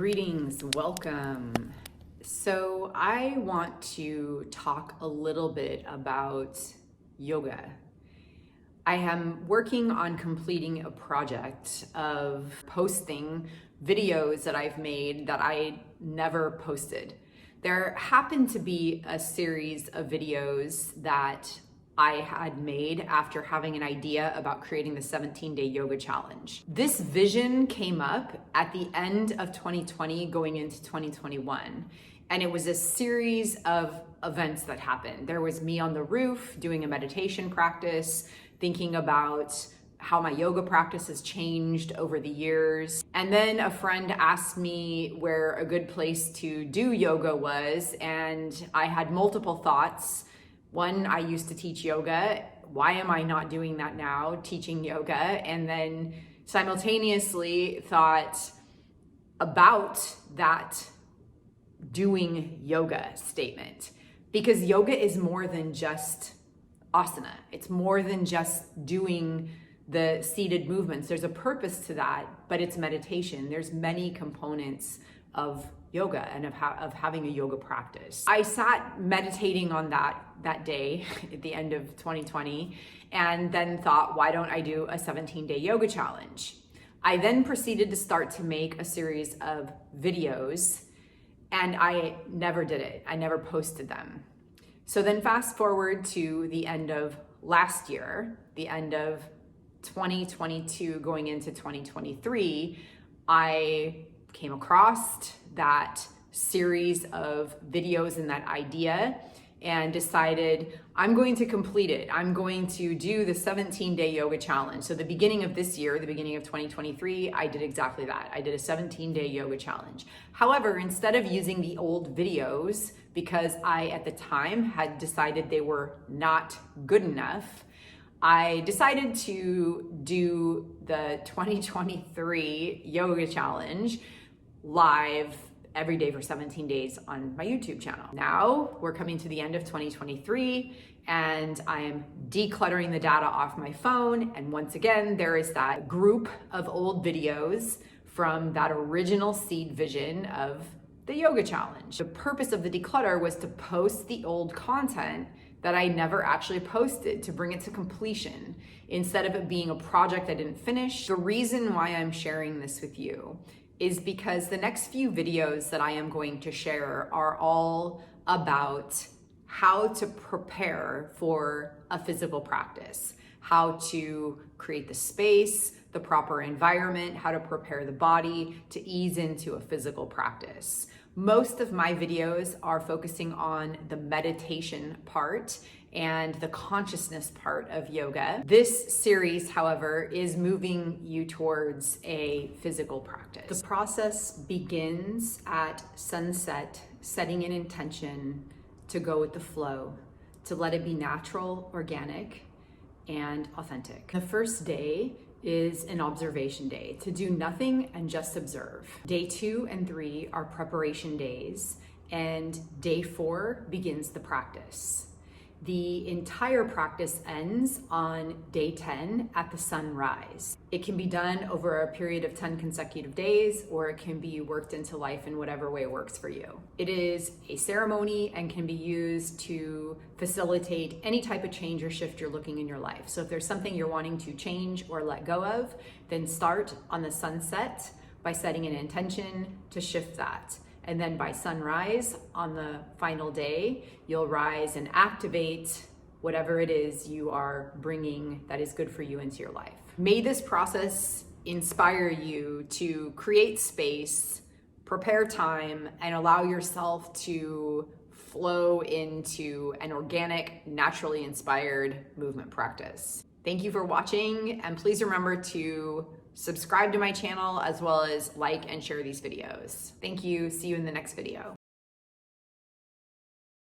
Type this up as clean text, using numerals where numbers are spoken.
Greetings, welcome. So I want to talk a little bit about yoga. I am working on completing a project of posting videos that I've made that I never posted. There happened to be a series of videos that I had made after having an idea about creating the 17-day yoga challenge. This vision came up at the end of 2020 going into 2021. And it was a series of events that happened. There was me on the roof doing a meditation practice, thinking about how my yoga practice has changed over the years. And then a friend asked me where a good place to do yoga was, and I had multiple thoughts. One, I used to teach yoga. Why am I not doing that now, teaching yoga? And then simultaneously thought about that doing yoga statement, because yoga is more than just asana. It's more than just doing the seated movements. There's a purpose to that, but it's meditation. There's many components of yoga and of having a yoga practice. I sat meditating on that day at the end of 2020 and then thought, why don't I do a 17-day yoga challenge? I then proceeded to start to make a series of videos, and I never did it. I never posted them. So then fast forward to the end of last year, the end of 2022 going into 2023, I came across that series of videos and that idea and decided I'm going to complete it. I'm going to do the 17-day yoga challenge. So the beginning of this year, the beginning of 2023, I did exactly that. I did a 17-day yoga challenge. However, instead of using the old videos, because I at the time had decided they were not good enough, I decided to do the 2023 yoga challenge live every day for 17 days on my YouTube channel. Now we're coming to the end of 2023 and I am decluttering the data off my phone. And once again, there is that group of old videos from that original seed vision of the yoga challenge. The purpose of the declutter was to post the old content that I never actually posted, to bring it to completion instead of it being a project I didn't finish. The reason why I'm sharing this with you is because the next few videos that I am going to share are all about how to prepare for a physical practice, how to create the space, the proper environment, how to prepare the body to ease into a physical practice. Most of my videos are focusing on the meditation part and the consciousness part of yoga. This series, however, is moving you towards a physical practice. The process begins at sunset, setting an intention to go with the flow, to let it be natural, organic, and authentic. The first day is an observation day, to do nothing and just observe. Day 2 and 3 are preparation days, and day 4 begins the practice. The entire practice ends on day 10 at the sunrise. It can be done over a period of 10 consecutive days, or it can be worked into life in whatever way works for you. It is a ceremony and can be used to facilitate any type of change or shift you're looking in your life. So if there's something you're wanting to change or let go of, then start on the sunset by setting an intention to shift that. And then by sunrise on the final day, you'll rise and activate whatever it is you are bringing that is good for you into your life. May this process inspire you to create space, prepare time, and allow yourself to flow into an organic, naturally inspired movement practice. Thank you for watching, and please remember to subscribe to my channel as well as like and share these videos. Thank you. See you in the next video.